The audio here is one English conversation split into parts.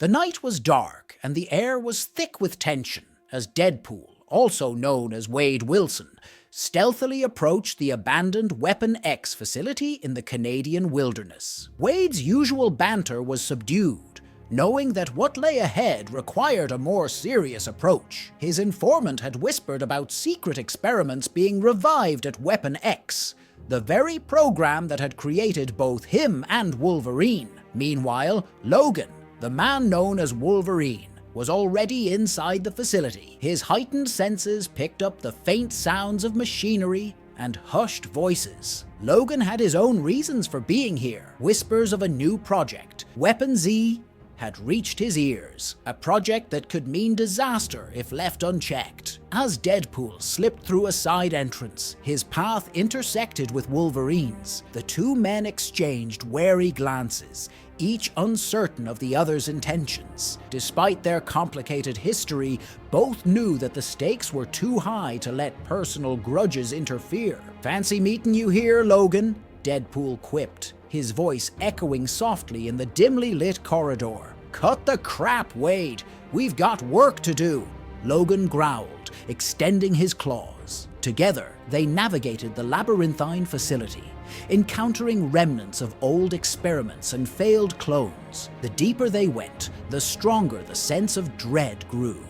The night was dark and the air was thick with tension as Deadpool, also known as Wade Wilson, stealthily approached the abandoned Weapon X facility in the Canadian wilderness. Wade's usual banter was subdued, knowing that what lay ahead required a more serious approach. His informant had whispered about secret experiments being revived at Weapon X, the very program that had created both him and Wolverine. Meanwhile, Logan, the man known as Wolverine, was already inside the facility. His heightened senses picked up the faint sounds of machinery and hushed voices. Logan had his own reasons for being here. Whispers of a new project, Weapon Z, had reached his ears, a project that could mean disaster if left unchecked. As Deadpool slipped through a side entrance, his path intersected with Wolverine's. The two men exchanged wary glances, each uncertain of the other's intentions. Despite their complicated history, both knew that the stakes were too high to let personal grudges interfere. "Fancy meeting you here, Logan," Deadpool quipped, his voice echoing softly in the dimly lit corridor. "Cut the crap, Wade. We've got work to do," Logan growled, extending his claws. Together, they navigated the labyrinthine facility, encountering remnants of old experiments and failed clones. The deeper they went, the stronger the sense of dread grew.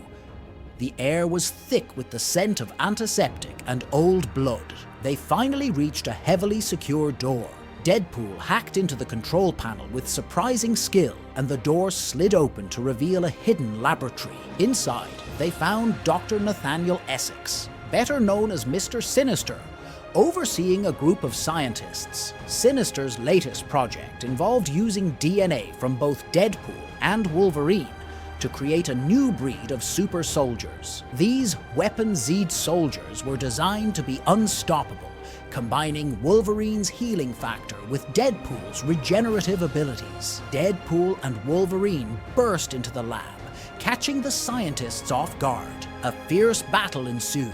The air was thick with the scent of antiseptic and old blood. They finally reached a heavily secured door. Deadpool hacked into the control panel with surprising skill, and the door slid open to reveal a hidden laboratory. Inside, they found Dr. Nathaniel Essex, better known as Mr. Sinister, overseeing a group of scientists. Sinister's latest project involved using DNA from both Deadpool and Wolverine to create a new breed of super soldiers. These Weapon Z soldiers were designed to be unstoppable, combining Wolverine's healing factor with Deadpool's regenerative abilities. Deadpool and Wolverine burst into the lab, catching the scientists off guard. A fierce battle ensued,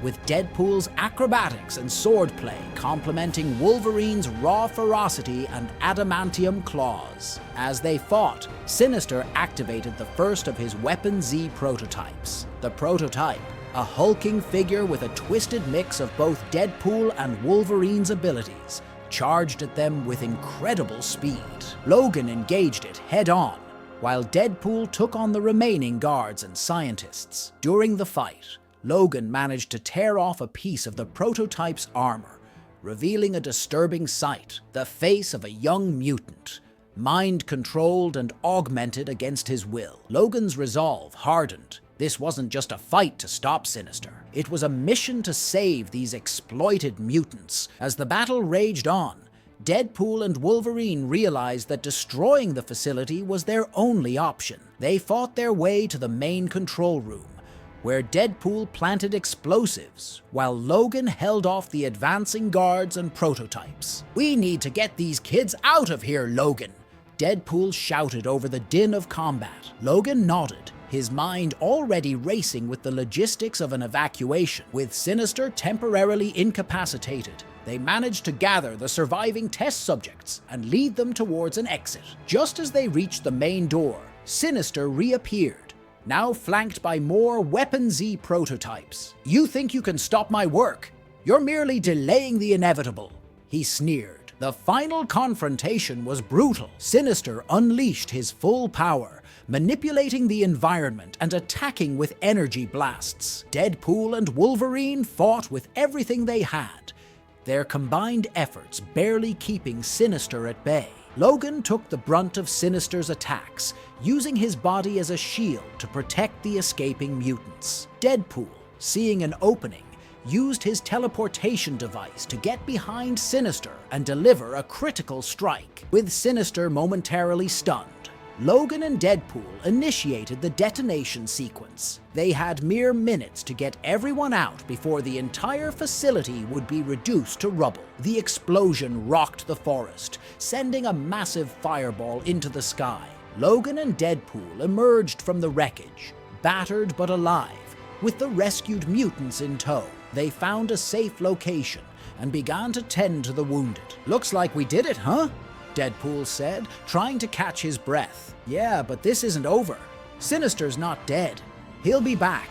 with Deadpool's acrobatics and swordplay complementing Wolverine's raw ferocity and adamantium claws. As they fought, Sinister activated the first of his Weapon Z prototypes. The prototype, a hulking figure with a twisted mix of both Deadpool and Wolverine's abilities, charged at them with incredible speed. Logan engaged it head-on, while Deadpool took on the remaining guards and scientists. During the fight, Logan managed to tear off a piece of the prototype's armor, revealing a disturbing sight: the face of a young mutant, mind-controlled and augmented against his will. Logan's resolve hardened. This wasn't just a fight to stop Sinister. It was a mission to save these exploited mutants. As the battle raged on, Deadpool and Wolverine realized that destroying the facility was their only option. They fought their way to the main control room, where Deadpool planted explosives, while Logan held off the advancing guards and prototypes. "We need to get these kids out of here, Logan," Deadpool shouted over the din of combat. Logan nodded, his mind already racing with the logistics of an evacuation. With Sinister temporarily incapacitated, they managed to gather the surviving test subjects and lead them towards an exit. Just as they reached the main door, Sinister reappeared, now flanked by more Weapon Z prototypes. "You think you can stop my work? You're merely delaying the inevitable," he sneered. The final confrontation was brutal. Sinister unleashed his full power, manipulating the environment and attacking with energy blasts. Deadpool and Wolverine fought with everything they had, their combined efforts barely keeping Sinister at bay. Logan took the brunt of Sinister's attacks, using his body as a shield to protect the escaping mutants. Deadpool, seeing an opening, used his teleportation device to get behind Sinister and deliver a critical strike. With Sinister momentarily stunned, Logan and Deadpool initiated the detonation sequence. They had mere minutes to get everyone out before the entire facility would be reduced to rubble. The explosion rocked the forest, sending a massive fireball into the sky. Logan and Deadpool emerged from the wreckage, battered but alive, with the rescued mutants in tow. They found a safe location and began to tend to the wounded. "Looks like we did it, huh?" Deadpool said, trying to catch his breath. "Yeah, but this isn't over. Sinister's not dead. He'll be back,"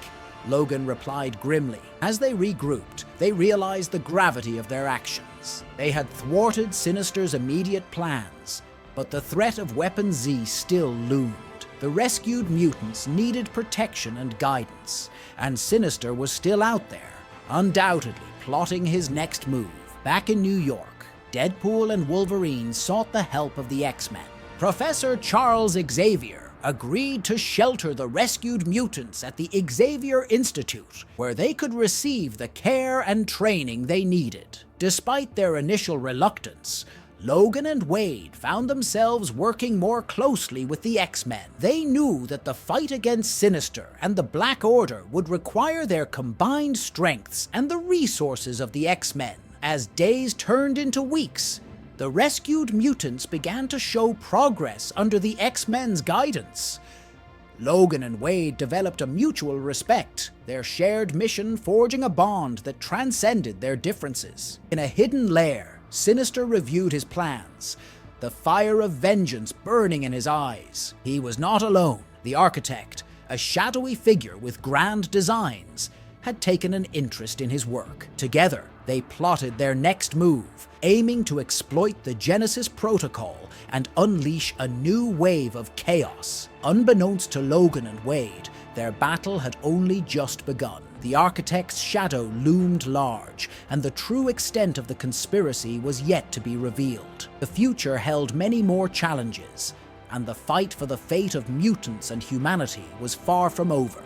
Logan replied grimly. As they regrouped, they realized the gravity of their actions. They had thwarted Sinister's immediate plans, but the threat of Weapon Z still loomed. The rescued mutants needed protection and guidance, and Sinister was still out there, undoubtedly plotting his next move. Back in New York, Deadpool and Wolverine sought the help of the X-Men. Professor Charles Xavier agreed to shelter the rescued mutants at the Xavier Institute, where they could receive the care and training they needed. Despite their initial reluctance, Logan and Wade found themselves working more closely with the X-Men. They knew that the fight against Sinister and the Black Order would require their combined strengths and the resources of the X-Men. As days turned into weeks, the rescued mutants began to show progress under the X-Men's guidance. Logan and Wade developed a mutual respect, their shared mission forging a bond that transcended their differences. In a hidden lair, Sinister reviewed his plans, the fire of vengeance burning in his eyes. He was not alone. The architect, a shadowy figure with grand designs, had taken an interest in his work. Together, they plotted their next move, aiming to exploit the Genesis Protocol and unleash a new wave of chaos. Unbeknownst to Logan and Wade, their battle had only just begun. The architect's shadow loomed large, and the true extent of the conspiracy was yet to be revealed. The future held many more challenges, and the fight for the fate of mutants and humanity was far from over.